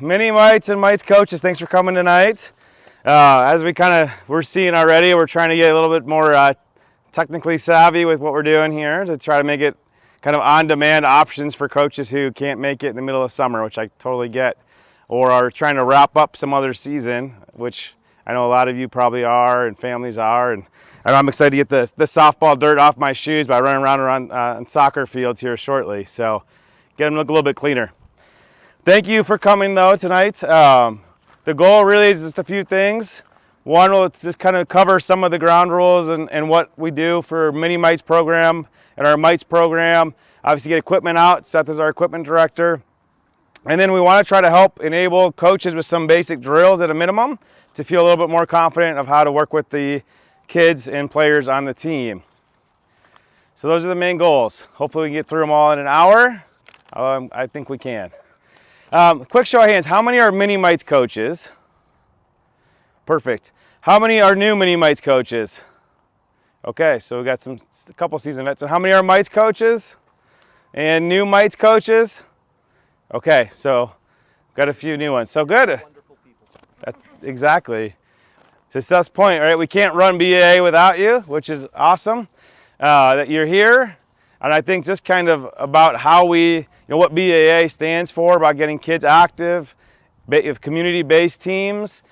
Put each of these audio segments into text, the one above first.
Mini mites and mites coaches, thanks for coming tonight. As we're seeing already, we're trying to get a little bit more technically savvy with what we're doing here to try to make it kind of on-demand options for coaches who can't make it in the middle of summer, which I totally get, or are trying to wrap up some other season, which I know a lot of you probably are and families are. And I'm excited to get the softball dirt off my shoes by running around on soccer fields here shortly. So get them to look a little bit cleaner. Thank you for coming though tonight. The goal really is just a few things. One, will just kind of cover some of the ground rules and what we do for mini mites program and our mites program. Obviously get equipment out. Seth is our equipment director. And then we want to try to help enable coaches with some basic drills at a minimum to feel a little bit more confident of how to work with the kids and players on the team. So those are the main goals. Hopefully we can get through them all in an hour. I think we can. Quick show of hands, how many are mini mites coaches? Perfect. How many are new mini mites coaches? Okay, so we got a couple season vets. And how many are mites coaches? And new mites coaches? Okay, so got a few new ones. So good. Wonderful people. Exactly. To Seth's point, right? We can't run BAA without you, which is awesome that you're here. And I think just kind of about how what BAA stands for, about getting kids active, community-based teams.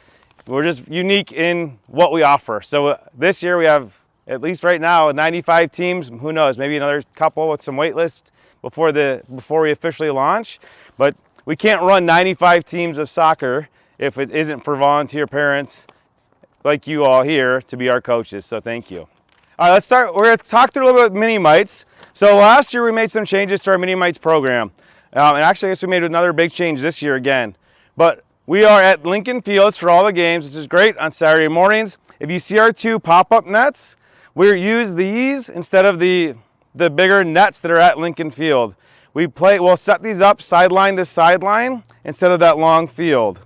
We're just unique in what we offer. So this year we have, at least right now, 95 teams. Who knows, maybe another couple with some wait lists before we officially launch. But we can't run 95 teams of soccer if it isn't for volunteer parents like you all here to be our coaches. So thank you. All right, let's start. We're going to talk through a little bit with mini mites. So last year we made some changes to our mini mites program. And actually I guess we made another big change this year again. But we are at Lincoln Fields for all the games, which is great on Saturday mornings. If you see our two pop-up nets, we use these instead of the bigger nets that are at Lincoln Field. We'll set these up sideline to sideline instead of that long field.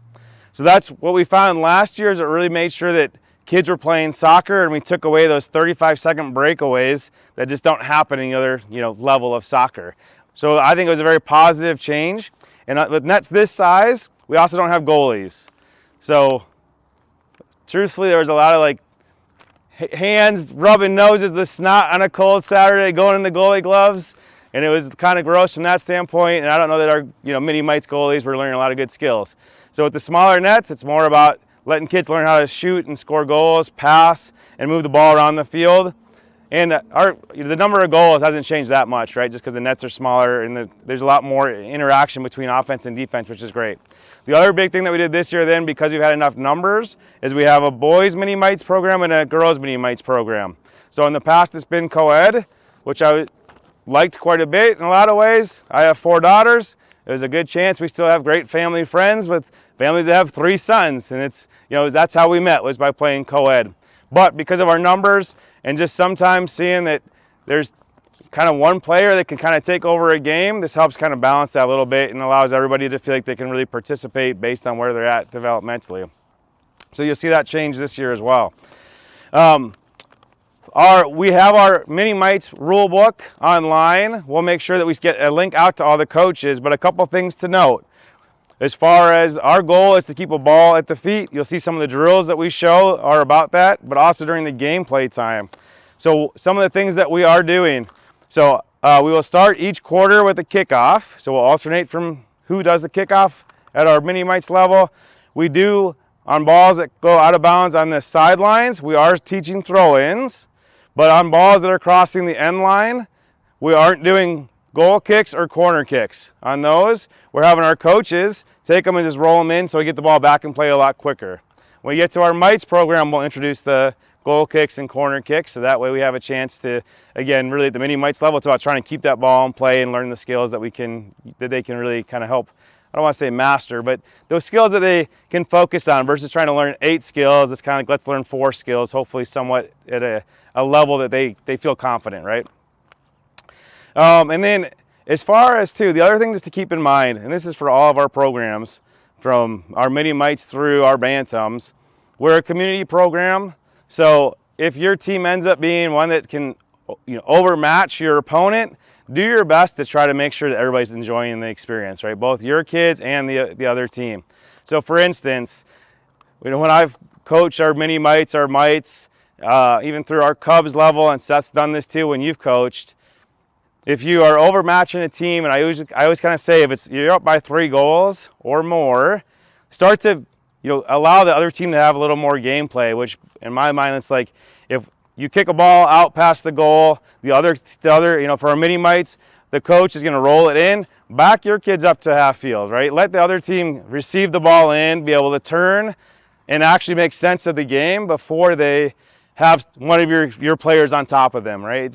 So that's what we found last year, is it really made sure that kids were playing soccer, and we took away those 35-second breakaways that just don't happen in other level of soccer. So I think it was a very positive change. And with nets this size, we also don't have goalies. So truthfully, there was a lot of hands rubbing noses, the snot on a cold Saturday going into goalie gloves. And it was kind of gross from that standpoint. And I don't know that our mini mites goalies were learning a lot of good skills. So with the smaller nets, it's more about letting kids learn how to shoot and score goals, pass, and move the ball around the field. And the number of goals hasn't changed that much, right? Just because the nets are smaller and there's a lot more interaction between offense and defense, which is great. The other big thing that we did this year then, because we've had enough numbers, is we have a boys mini mites program and a girls mini mites program. So in the past it's been co-ed, which I liked quite a bit in a lot of ways. I have 4 daughters. There's a good chance we still have great family friends with families that have 3 sons, and it's that's how we met, was by playing co-ed. But because of our numbers and just sometimes seeing that there's kind of one player that can kind of take over a game, this helps kind of balance that a little bit and allows everybody to feel like they can really participate based on where they're at developmentally. So you'll see that change this year as well. We have our mini mites rule book online. We'll make sure that we get a link out to all the coaches, but a couple things to note. As far as our goal is to keep a ball at the feet, you'll see some of the drills that we show are about that, but also during the gameplay time. So some of the things that we are doing. So we will start each quarter with a kickoff. So we'll alternate from who does the kickoff at our mini mites level. We do, on balls that go out of bounds on the sidelines, we are teaching throw-ins. But on balls that are crossing the end line, we aren't doing goal kicks or corner kicks. On those, we're having our coaches take them and just roll them in so we get the ball back and play a lot quicker. When we get to our mites program, we'll introduce the goal kicks and corner kicks, so that way we have a chance to, again, really at the mini mites level, it's about trying to keep that ball in play and learn the skills that they can really kind of help, I don't want to say master, but those skills that they can focus on versus trying to learn 8 skills. It's kind of like, let's learn 4 skills, hopefully somewhat at a level that they feel confident, right? And then as far as the other thing just to keep in mind, and this is for all of our programs, from our mini mites through our bantams, we're a community program. So if your team ends up being one that can overmatch your opponent, do your best to try to make sure that everybody's enjoying the experience, right? Both your kids and the other team. So for instance, when I've coached our mini mites, our mites, even through our Cubs level, and Seth's done this too when you've coached, if you are overmatching a team, and I always kind of say, if you're up by 3 goals or more, start to allow the other team to have a little more gameplay. Which in my mind, it's like if you kick a ball out past the goal, the other for our mini mites, the coach is going to roll it in, back your kids up to half field, right? Let the other team receive the ball in, be able to turn, and actually make sense of the game before they have one of your players on top of them, right?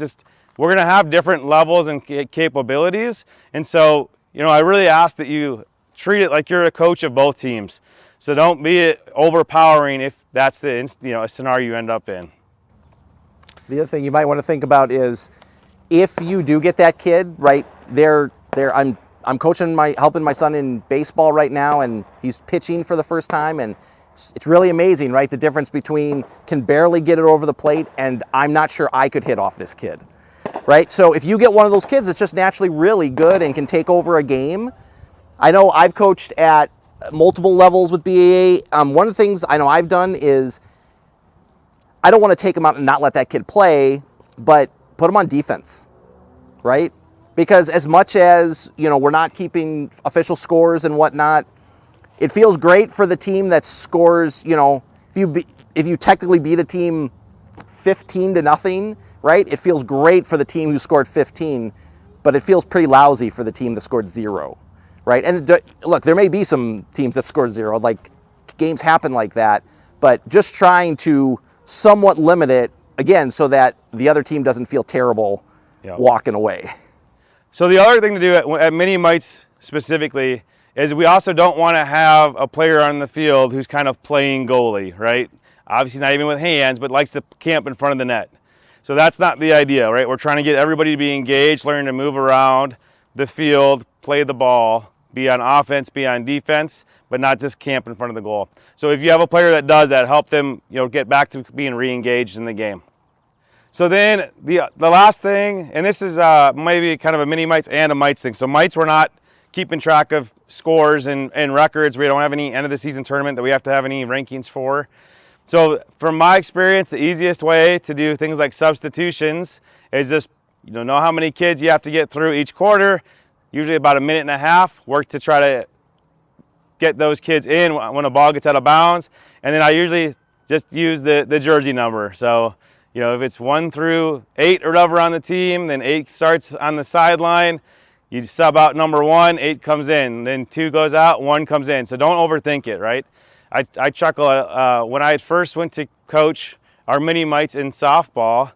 We're going to have different levels and capabilities. And so, I really ask that you treat it like you're a coach of both teams. So don't be overpowering if that's the a scenario you end up in. The other thing you might want to think about is if you do get that kid, right, I'm coaching helping my son in baseball right now, and he's pitching for the first time, and it's really amazing, right? The difference between can barely get it over the plate and I'm not sure I could hit off this kid. Right? So if you get one of those kids that's just naturally really good and can take over a game, I know I've coached at multiple levels with BAA. One of the things I know I've done is I don't want to take him out and not let that kid play, but put him on defense, right? Because as much as, we're not keeping official scores and whatnot, it feels great for the team that scores, if you technically beat a team 15-0, right? It feels great for the team who scored 15, but it feels pretty lousy for the team that scored 0, right? And look, there may be some teams that scored 0, like games happen like that, but just trying to somewhat limit it, again, so that the other team doesn't feel terrible walking away. So the other thing to do at mini mites specifically is we also don't want to have a player on the field who's kind of playing goalie, right? Obviously not even with hands, but likes to camp in front of the net. So that's not the idea, right? We're trying to get everybody to be engaged, learn to move around the field, play the ball, be on offense, be on defense, but not just camp in front of the goal. So if you have a player that does that, help them, get back to being re-engaged in the game. So then the last thing, and this is maybe kind of a mini mites and a mites thing. So mites, we're not keeping track of scores and records. We don't have any end of the season tournament that we have to have any rankings for. So from my experience, the easiest way to do things like substitutions is just know how many kids you have to get through each quarter, usually about 1.5 minutes, work to try to get those kids in when a ball gets out of bounds. And then I usually just use the jersey number. So, if it's 1 through 8 or whatever on the team, then 8 starts on the sideline. You sub out number 1, 8 comes in, then 2 goes out, 1 comes in. So don't overthink it, right? I chuckle when I first went to coach our mini mites in softball.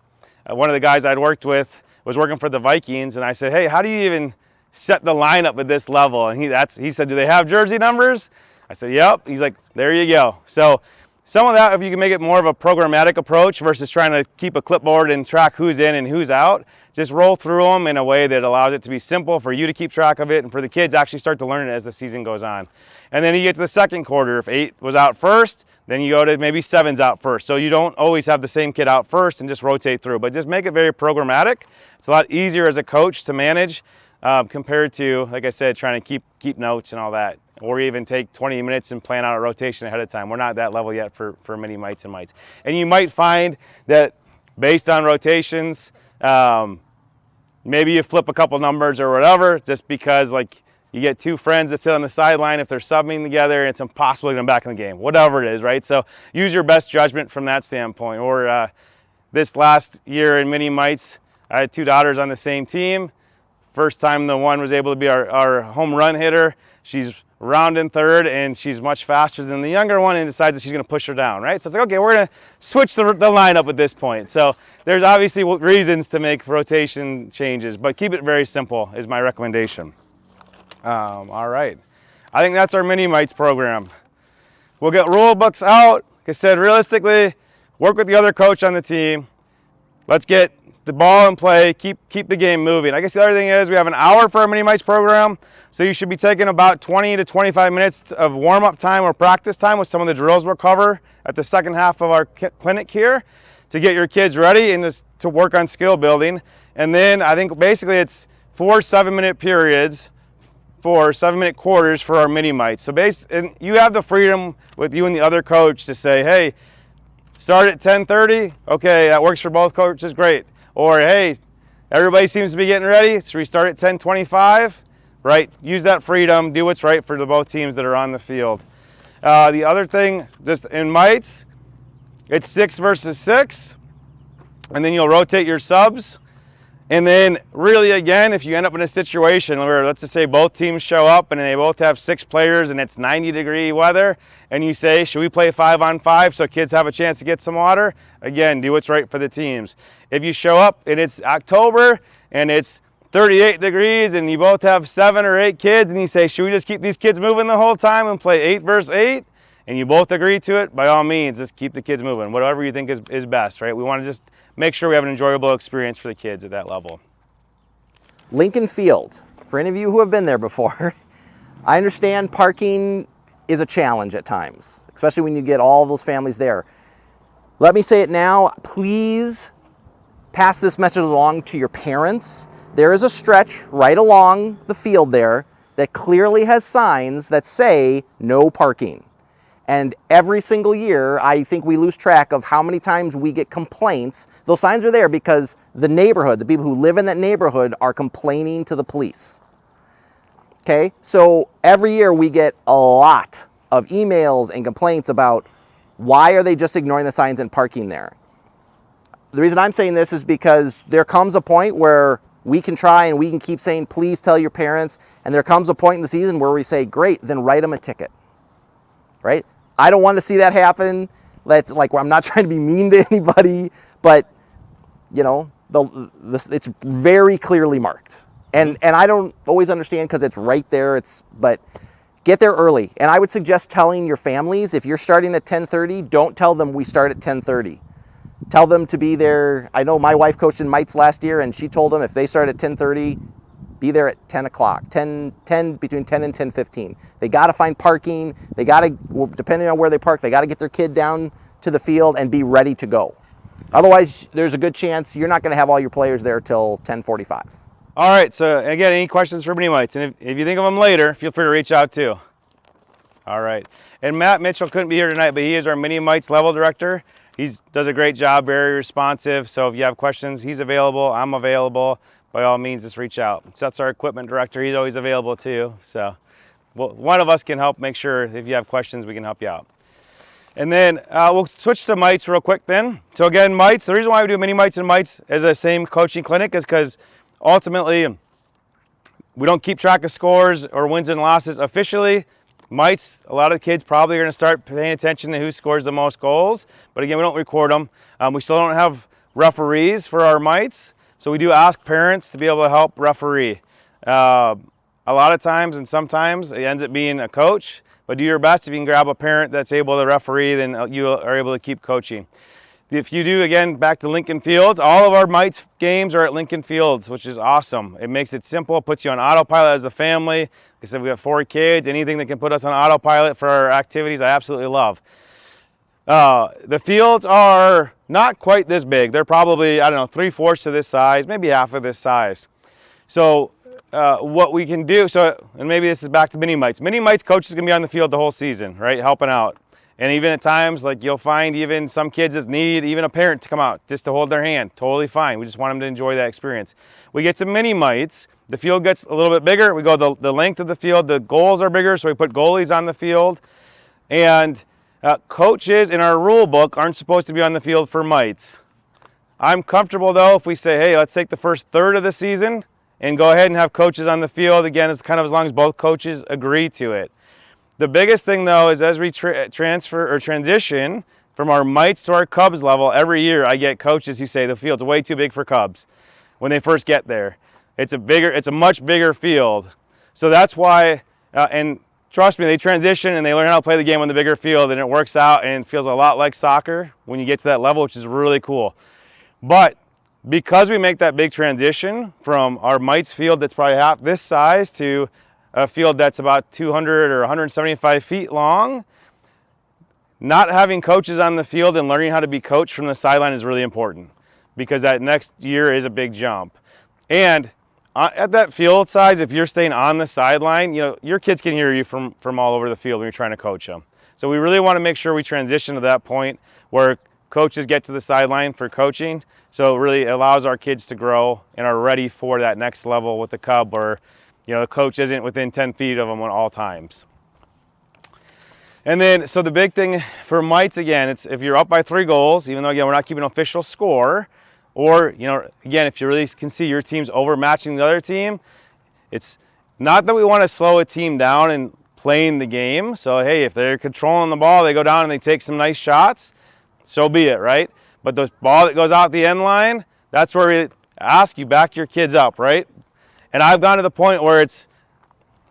One of the guys I'd worked with was working for the Vikings, and I said, "Hey, how do you even set the lineup at this level?" And he said, "Do they have jersey numbers?" I said, "Yep." He's like, "There you go." So some of that, if you can make it more of a programmatic approach versus trying to keep a clipboard and track who's in and who's out, just roll through them in a way that allows it to be simple for you to keep track of it and for the kids actually start to learn it as the season goes on. And then you get to the second quarter. If 8 was out first, then you go to maybe 7's out first. So you don't always have the same kid out first and just rotate through, but just make it very programmatic. It's a lot easier as a coach to manage compared to, like I said, trying to keep notes and all that, or even take 20 minutes and plan out a rotation ahead of time. We're not at that level yet for mini mites and mites. And you might find that based on rotations, maybe you flip a couple numbers or whatever, just because like you get 2 friends that sit on the sideline, if they're subbing together, it's impossible to get them back in the game, whatever it is, right? So use your best judgment from that standpoint. Or this last year in mini mites, I had 2 daughters on the same team. First time the one was able to be our home run hitter. She's rounding third, and she's much faster than the younger one, and decides that she's going to push her down, right? So it's like, okay, we're going to switch the lineup at this point. So there's obviously reasons to make rotation changes, but keep it very simple is my recommendation. All right. I think that's our mini mites program. We'll get rule books out. Like I said, realistically, work with the other coach on the team. Let's get the ball in play, keep the game moving. I guess the other thing is we have an hour for our mini mites program, so you should be taking about 20 to 25 minutes of warm-up time or practice time with some of the drills we'll cover at the second half of our clinic here to get your kids ready and just to work on skill building. And then I think basically it's 4 7-minute periods for 7-minute quarters for our mini mites. So and you have the freedom with you and the other coach to say, hey, start at 10:30. Okay, that works for both coaches, great. Or hey, everybody seems to be getting ready, so we start at 10:25, right? Use that freedom, do what's right for the both teams that are on the field. The other thing, just in mites, it's 6 versus 6, and then you'll rotate your subs. And then really, again, if you end up in a situation where, let's just say both teams show up and they both have 6 players and it's 90-degree weather, and you say, should we play 5-on-5 so kids have a chance to get some water? Again, do what's right for the teams. If you show up and it's October and it's 38 degrees and you both have 7 or 8 kids and you say, should we just keep these kids moving the whole time and play 8 versus 8? And you both agree to it, by all means, just keep the kids moving. Whatever you think is best, right? We want to just make sure we have an enjoyable experience for the kids at that level. Lincoln Field, for any of you who have been there before, I understand parking is a challenge at times, especially when you get all those families there. Let me say it now, please pass this message along to your parents. There is a stretch right along the field there that clearly has signs that say no parking. And every single year, I think we lose track of how many times we get complaints. Those signs are there because the neighborhood, the people who live in that neighborhood are complaining to the police. Okay, so every year we get a lot of emails and complaints about why are they just ignoring the signs and parking there. The reason I'm saying this is because there comes a point where we can try and we can keep saying, please tell your parents. And there comes a point in the season where we say, great, then write them a ticket, right? I don't want to see that happen. I'm not trying to be mean to anybody, but you know, it's very clearly marked. And I don't always understand because it's right there. But get there early. And I would suggest telling your families, if you're starting at 10:30, don't tell them we start at 10:30. Tell them to be there. I know my wife coached in mites last year, and she told them if they start at 10:30, be there at 10 o'clock, between 10 and 10:15. They got to find parking. They got to, depending on where they park, they got to get their kid down to the field and be ready to go. Otherwise, there's a good chance you're not going to have all your players there till 10:45. All right, so again, any questions for mini mites? And if you think of them later, feel free to reach out too. All right, and Matt Mitchell couldn't be here tonight, but he is our mini mites level director. He does a great job, very responsive. So if you have questions, he's available, I'm available. By all means, just reach out. Seth's our equipment director. He's always available too. So one of us can help make sure if you have questions, we can help you out. And then we'll switch to mites real quick then. So again, mites, the reason why we do mini mites and mites as the same coaching clinic is because ultimately we don't keep track of scores or wins and losses officially. Mites, a lot of the kids probably are going to start paying attention to who scores the most goals. But again, we don't record them. We still don't have referees for our mites. So we do ask parents to be able to help referee. A lot of times and sometimes it ends up being a coach, but do your best. If you can grab a parent that's able to referee, then you are able to keep coaching. If you do, again, back to Lincoln Fields, all of our mites games are at Lincoln Fields, which is awesome. It makes it simple, puts you on autopilot as a family. Like I said, we have 4 kids. Anything that can put us on autopilot for our activities, I absolutely love. The fields are not quite this big. They're probably, 3/4 to this size, maybe half of this size. So what we can do, and maybe this is back to mini mites. Mini mites coaches can be on the field the whole season, right, helping out. And even at times, like you'll find even some kids just need even a parent to come out just to hold their hand. Totally fine. We just want them to enjoy that experience. We get some mini mites. The field gets a little bit bigger. We go the length of the field. The goals are bigger, so we put goalies on the field. And coaches in our rule book aren't supposed to be on the field for mites. I'm comfortable though if we say, hey, let's take the first third of the season and go ahead and have coaches on the field. Again, it's kind of as long as both coaches agree to it. The biggest thing though is as we transfer or transition from our mites to our Cubs level, every year I get coaches who say the field's way too big for Cubs when they first get there. It's a much bigger field. So that's why, and trust me, they transition and they learn how to play the game on the bigger field, and it works out and it feels a lot like soccer when you get to that level, which is really cool. But because we make that big transition from our mites field that's probably half this size to a field that's about 200 or 175 feet long, not having coaches on the field and learning how to be coached from the sideline is really important, because that next year is a big jump. And at that field size, if you're staying on the sideline, your kids can hear you from all over the field when you're trying to coach them. So we really want to make sure we transition to that point where coaches get to the sideline for coaching. So it really allows our kids to grow and are ready for that next level with the Cub where, the coach isn't within 10 feet of them at all times. And then, so the big thing for mites, again, it's if you're up by 3 goals, even though, again, we're not keeping an official score, or, again, if you really can see your team's overmatching the other team, it's not that we want to slow a team down and playing the game. So, hey, if they're controlling the ball, they go down and they take some nice shots, so be it, right? But the ball that goes out the end line, that's where we ask you back your kids up, right? And I've gone to the point where it's,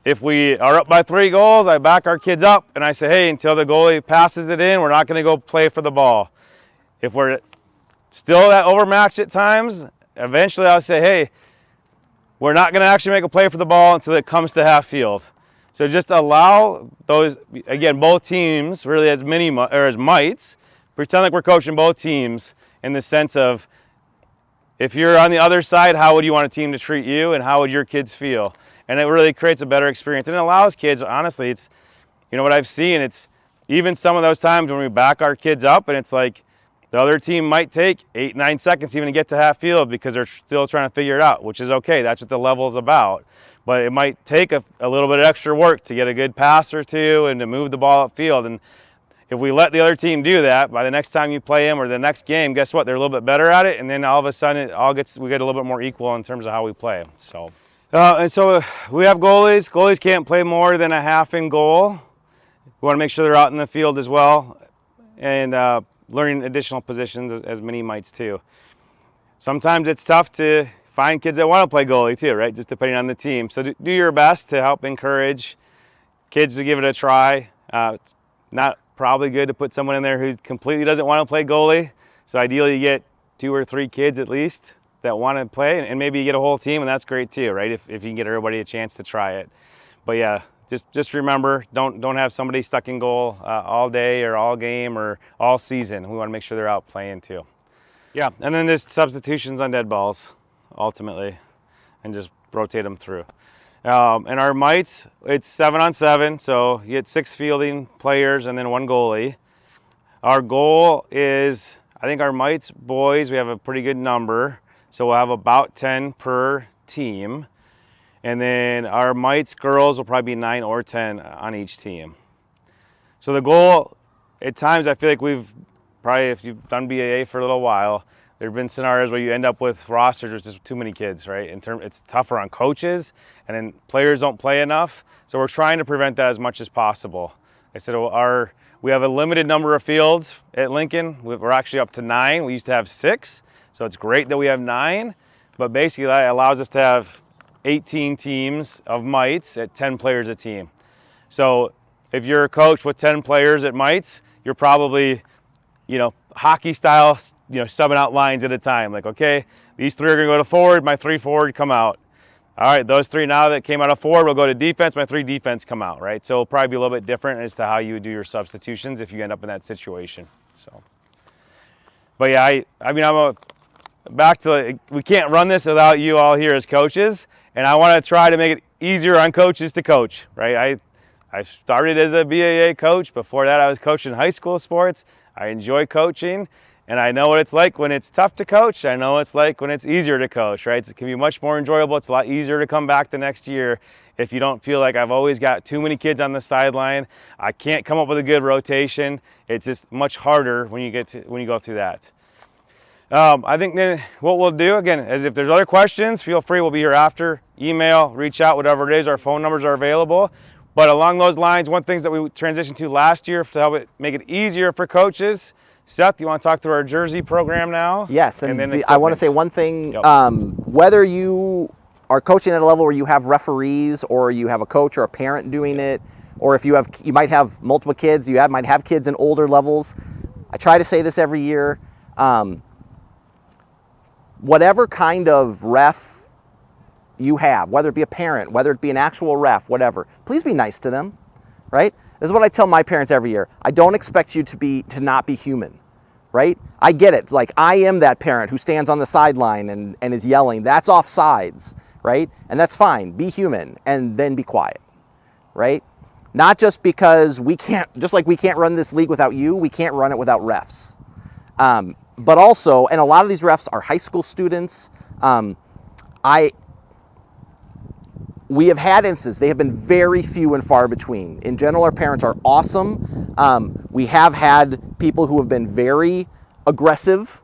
if we are up by 3 goals, I back our kids up and I say, hey, until the goalie passes it in, we're not going to go play for the ball. If we're still that overmatched at times, eventually I'll say, hey, we're not going to actually make a play for the ball until it comes to half field. So just allow those, again, both teams really as mites, pretend like we're coaching both teams in the sense of, if you're on the other side, how would you want a team to treat you and how would your kids feel? And it really creates a better experience. And it allows kids, honestly, it's, what I've seen, it's even some of those times when we back our kids up and it's like the other team might take 8-9 seconds even to get to half field because they're still trying to figure it out, which is okay. That's what the level's about. But it might take a little bit of extra work to get a good pass or two and to move the ball upfield. And if we let the other team do that, by the next time you play them or the next game, guess what? They're a little bit better at it, and then all of a sudden we get a little bit more equal in terms of how we play. So, and so we have goalies. Goalies can't play more than a half in goal. We want to make sure they're out in the field as well, and learning additional positions as many mites too. Sometimes it's tough to find kids that want to play goalie too, right? Just depending on the team. So do your best to help encourage kids to give it a try. It's not probably good to put someone in there who completely doesn't want to play goalie. So ideally you get 2 or 3 kids at least that want to play, and maybe you get a whole team, and that's great too, right? If you can get everybody a chance to try it. But yeah, just remember, don't have somebody stuck in goal all day or all game or all season. We want to make sure they're out playing too. Yeah, and then there's substitutions on dead balls, ultimately, and just rotate them through. And our mites, it's 7-on-7, so you get 6 fielding players and then 1 goalie. Our goal is, I think our mites boys, we have a pretty good number, so we'll have about 10 per team. And then our mites girls will probably be 9 or 10 on each team. So the goal, at times I feel like we've probably, if you've done BAA for a little while, there have been scenarios where you end up with rosters with just too many kids, right? It's tougher on coaches, and then players don't play enough. So we're trying to prevent that as much as possible. I said we have a limited number of fields at Lincoln. We're actually up to 9. We used to have 6, so it's great that we have 9. But basically that allows us to have 18 teams of mites at 10 players a team. So if you're a coach with 10 players at mites, you're probably, hockey style, subbing out lines at a time. Like, okay, these 3 are going to go to forward, my 3 forward come out. All right, those 3 now that came out of forward will go to defense, my 3 defense come out, right? So it'll probably be a little bit different as to how you would do your substitutions if you end up in that situation. So, but yeah, we can't run this without you all here as coaches, and I want to try to make it easier on coaches to coach, right? I started as a BAA coach. Before that, I was coaching high school sports. I enjoy coaching, and I know what it's like when it's tough to coach. I know what it's like when it's easier to coach, right? It can be much more enjoyable. It's a lot easier to come back the next year if you don't feel like I've always got too many kids on the sideline. I can't come up with a good rotation. It's just much harder when you go through that. I think then what we'll do, again, is if there's other questions, feel free. We'll be here after. Email, reach out, whatever it is. Our phone numbers are available. But along those lines, one thing that we transitioned to last year to help it make it easier for coaches. Seth, you want to talk through our jersey program now? Yes, and then I want to say one thing. Yep. Whether you are coaching at a level where you have referees, or you have a coach or a parent doing it, or if you might have multiple kids, might have kids in older levels. I try to say this every year. Whatever kind of ref you have, whether it be a parent, whether it be an actual ref, whatever, please be nice to them, right? This is what I tell my parents every year. I don't expect you to not be human, right? I get it. It's like I am that parent who stands on the sideline and is yelling, that's offsides, right? And that's fine. Be human and then be quiet, right? Not just because we can't, just like we can't run this league without you, we can't run it without refs. But also, and a lot of these refs are high school students. We have had instances, they have been very few and far between. In general, our parents are awesome. We have had people who have been very aggressive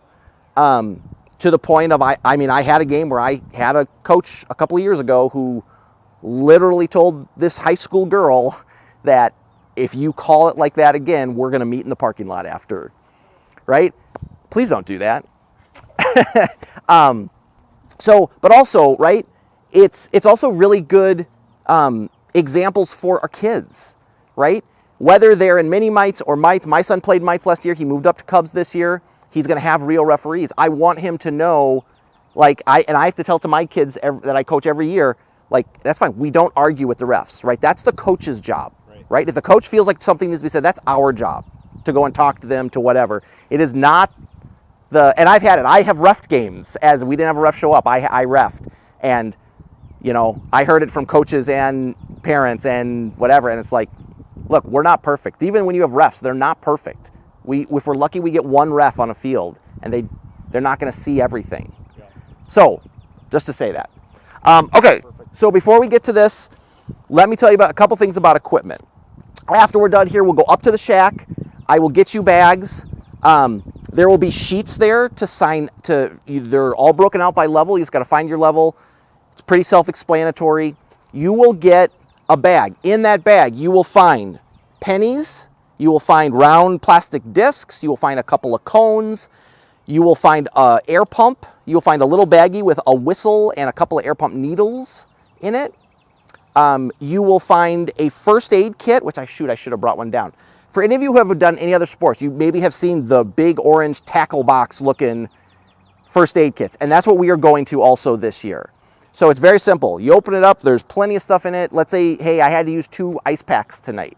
to the point of, I mean, I had a game where I had a coach a couple of years ago who literally told this high school girl that if you call it like that again, we're gonna meet in the parking lot after, right? Please don't do that. But also, right, it's also really good examples for our kids, right? Whether they're in mini mites or mites. My son played mites last year. He moved up to Cubs this year. He's going to have real referees. I want him to know, like, I have to tell to my kids that I coach every year, like, that's fine. We don't argue with the refs, right? That's the coach's job, right? If the coach feels like something needs to be said, that's our job to go and talk to them, to whatever. It is not and I've had it. I have reffed games as we didn't have a ref show up. I reffed. And, you know, I heard it from coaches and parents and whatever. And it's like, look, we're not perfect. Even when you have refs, they're not perfect. If we're lucky, we get one ref on a field and they're not going to see everything. Yeah. So just to say that. Okay. So before we get to this, let me tell you about a couple things about equipment. After we're done here, we'll go up to the shack. I will get you bags. There will be sheets there to sign to. They're all broken out by level. You just got to find your level. It's pretty self-explanatory. You will get a bag. In that bag, you will find pennies. You will find round plastic discs. You will find a couple of cones. You will find an air pump. You'll find a little baggie with a whistle and a couple of air pump needles in it. You will find a first aid kit, which I should have brought one down. For any of you who have done any other sports, you maybe have seen the big orange tackle box looking first aid kits. And that's what we are going to also this year. So it's very simple. You open it up, there's plenty of stuff in it. Let's say, hey, I had to use 2 ice packs tonight.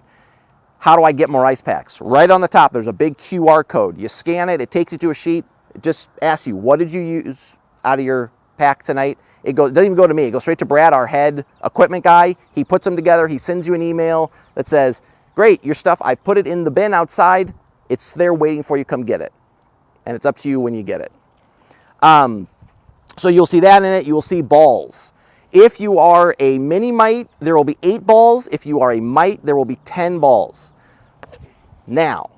How do I get more ice packs? Right on the top, there's a big QR code. You scan it, it takes you to a sheet. It just asks you, what did you use out of your pack tonight? It doesn't even go to me. It goes straight to Brad, our head equipment guy. He puts them together. He sends you an email that says, great, your stuff, I've put it in the bin outside. It's there waiting for you, come get it. And it's up to you when you get it. So you'll see that in it. You will see balls. If you are a mini mite, there will be 8 balls. If you are a mite, there will be 10 balls. Now,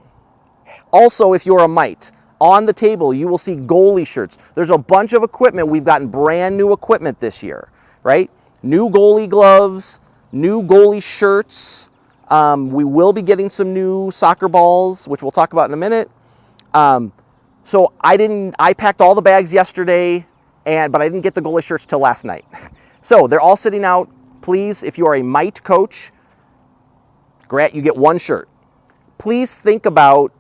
also if you're a mite, on the table you will see goalie shirts. There's a bunch of equipment. We've gotten brand new equipment this year, right? New goalie gloves, new goalie shirts. We will be getting some new soccer balls, which we'll talk about in a minute. So I packed all the bags yesterday, but I didn't get the goalie shirts till last night. So they're all sitting out. Please, if you are a mite coach, Grant, you get 1 shirt. Please think about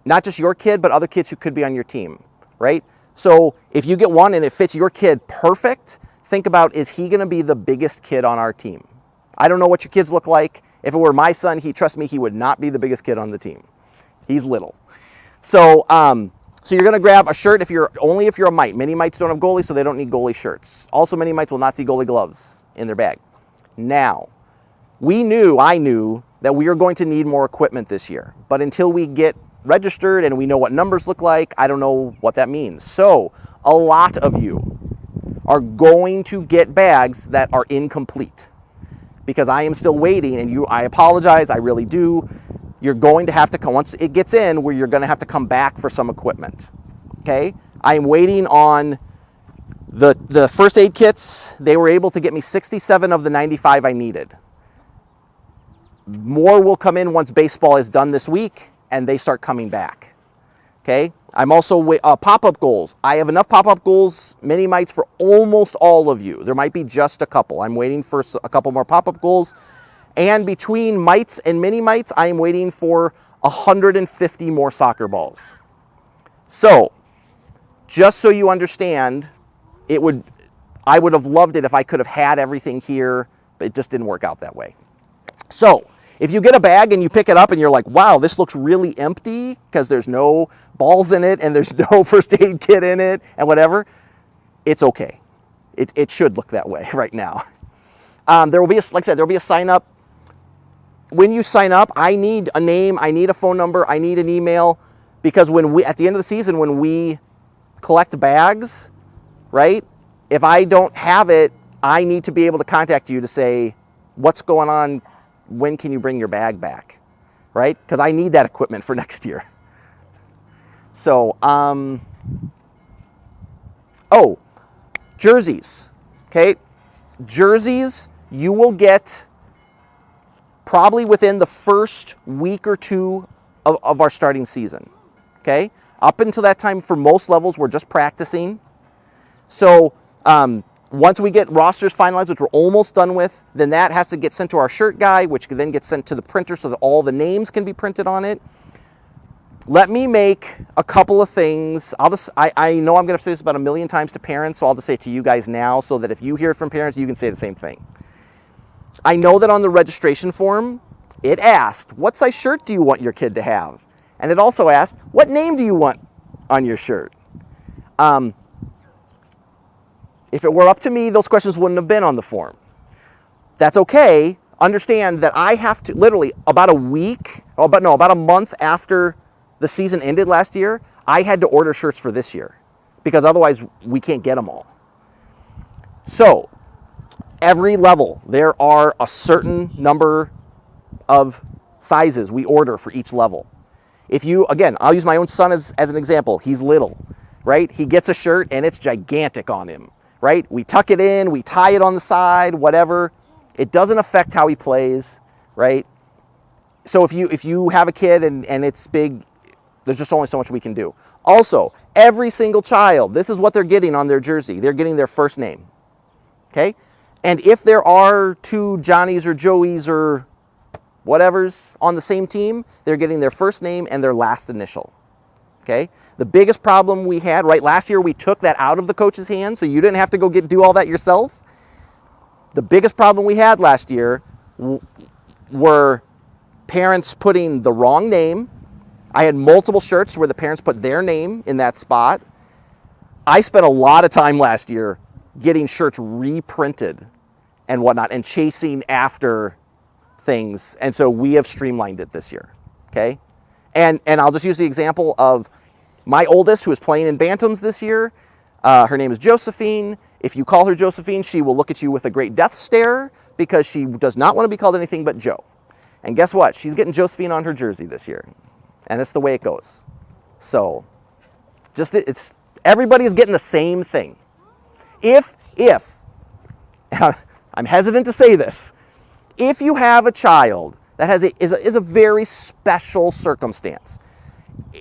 not just your kid, but other kids who could be on your team, right? So if you get one and it fits your kid perfect, think about, is he gonna be the biggest kid on our team? I don't know what your kids look like. If it were my son, trust me, he would not be the biggest kid on the team. He's little. So you're gonna grab a shirt if you're a mite. Many mites don't have goalies, so they don't need goalie shirts. Also, many mites will not see goalie gloves in their bag. Now, I knew that we are going to need more equipment this year, but until we get registered and we know what numbers look like, I don't know what that means. So a lot of you are going to get bags that are incomplete because I am still waiting, and I apologize, I really do. You're going to have to come, once it gets in, where you're going to have to come back for some equipment, okay? I am waiting on the first aid kits. They were able to get me 67 of the 95 I needed. More will come in once baseball is done this week and they start coming back, okay? I'm also pop-up goals. I have enough pop-up goals, mini mites, for almost all of you. There might be just a couple. I'm waiting for a couple more pop-up goals. And between mites and mini mites, I am waiting for 150 more soccer balls. So, just so you understand, I would have loved it if I could have had everything here, but it just didn't work out that way. So, if you get a bag and you pick it up and you're like, wow, this looks really empty because there's no balls in it and there's no first aid kit in it and whatever, it's okay. it should look that way right now. There will be, like I said, there will be a sign up. When you sign up, I need a name, I need a phone number, I need an email, because at the end of the season, when we collect bags, right? If I don't have it, I need to be able to contact you to say, what's going on? When can you bring your bag back? Right? Because I need that equipment for next year. So, jerseys. Okay, jerseys you will get probably within the first week or two of our starting season. Okay, up until that time, for most levels, we're just practicing. So once we get rosters finalized, which we're almost done with, then that has to get sent to our shirt guy, which then gets sent to the printer so that all the names can be printed on it. Let me make a couple of things. I know I'm going to say this about 1 million times to parents, so I'll just say it to you guys now so that if you hear it from parents, you can say the same thing. I know that on the registration form, it asked, what size shirt do you want your kid to have? And it also asked, what name do you want on your shirt? If it were up to me, those questions wouldn't have been on the form. That's okay. Understand that I have to, literally about a month after the season ended last year, I had to order shirts for this year because otherwise we can't get them all. So every level, there are a certain number of sizes we order for each level. Again, I'll use my own son as an example. He's little, right? He gets a shirt and it's gigantic on him, right? We tuck it in, we tie it on the side, whatever. It doesn't affect how he plays, right? So if you have a kid and it's big, there's just only so much we can do. Also, every single child, this is what they're getting on their jersey. They're getting their first name, okay? And if there are 2 Johnnies or Joeys or whatever's on the same team, they're getting their first name and their last initial, okay? The biggest problem we had, right, last year we took that out of the coach's hands, so you didn't have to go do all that yourself. The biggest problem we had last year were parents putting the wrong name. I had multiple shirts where the parents put their name in that spot. I spent a lot of time last year getting shirts reprinted and whatnot and chasing after things. And so we have streamlined it this year, okay? And I'll just use the example of my oldest, who is playing in Bantams this year. Her name is Josephine. If you call her Josephine, she will look at you with a great death stare because she does not want to be called anything but Joe. And guess what? She's getting Josephine on her jersey this year. And that's the way it goes. So everybody is getting the same thing. If I'm hesitant to say this, if you have a child that is a very special circumstance,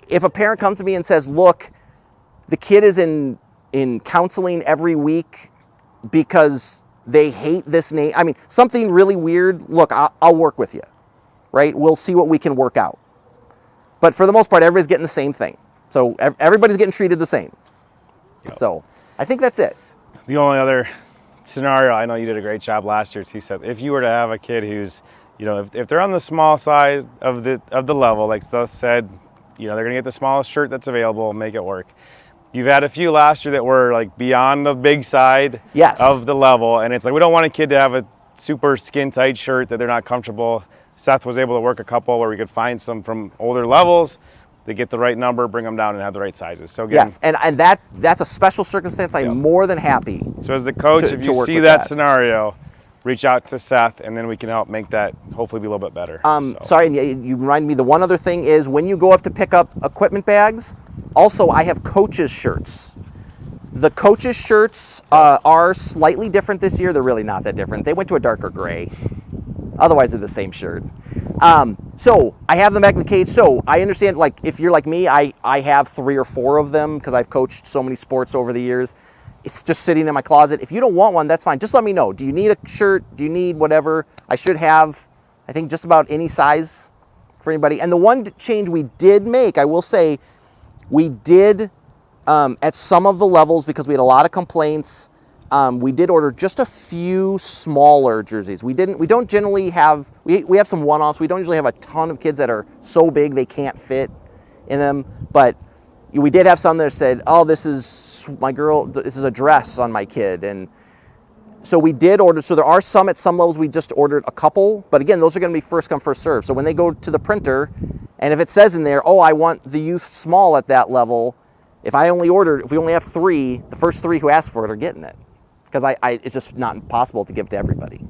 if a parent comes to me and says, look, the kid is in counseling every week because they hate this name, I mean, something really weird, look, I'll work with you, right? We'll see what we can work out. But for the most part, everybody's getting the same thing. So everybody's getting treated the same. Yep. So I think that's it. The only other scenario, I know you did a great job last year, he said, if you were to have a kid who's, if they're on the small side of the level, like Seth said, they're going to get the smallest shirt that's available and make it work. You've had a few last year that were like beyond the big side of the level. And it's like, we don't want a kid to have a super skin tight shirt that they're not comfortable. Seth was able to work a couple where we could find some from older levels. They get the right number, bring them down, and have the right sizes. So again, yes, and that's a special circumstance. I'm more than happy. So as the coach, if you see that scenario, reach out to Seth, and then we can help make that hopefully be a little bit better. Sorry, and you remind me, the one other thing is when you go up to pick up equipment bags, also I have coaches' shirts. The coaches' shirts are slightly different this year. They're really not that different. They went to a darker gray. Otherwise, they're the same shirt. So I have them back in the cage. So I understand, like, if you're like me, I have 3 or 4 of them because I've coached so many sports over the years. It's just sitting in my closet. If you don't want one, that's fine. Just let me know. Do you need a shirt? Do you need whatever? I should have, I think, just about any size for anybody. And the one change we did make, I will say, we did at some of the levels, because we had a lot of complaints, we did order just a few smaller jerseys. We don't generally have, we have some one-offs. We don't usually have a ton of kids that are so big they can't fit in them. But we did have some that said, oh, this is a dress on my kid. And So we did order, so there are some at some levels we just ordered a couple, but again, those are gonna be first come, first serve. So when they go to the printer, and if it says in there, oh, I want the youth small at that level, if we only have 3, the first 3 who ask for it are getting it. Because it's just not possible to give to everybody.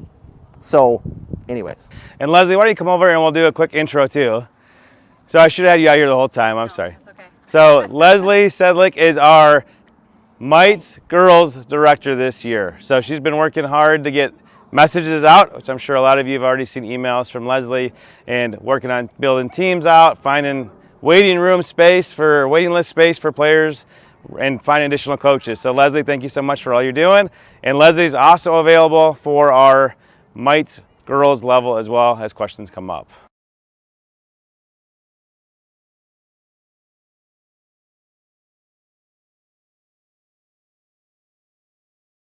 So, anyways. And Leslie, why don't you come over and we'll do a quick intro too. So I should have had you out here the whole time, I'm sorry. That's okay. So Leslie Sedlick is our Mites Girls Director this year. So she's been working hard to get messages out, which I'm sure a lot of you have already seen emails from Leslie, and working on building teams out, finding waiting list space for players, and finding additional coaches. So Leslie, thank you so much for all you're doing. And Leslie's also available for our Mites Girls level as well as questions come up.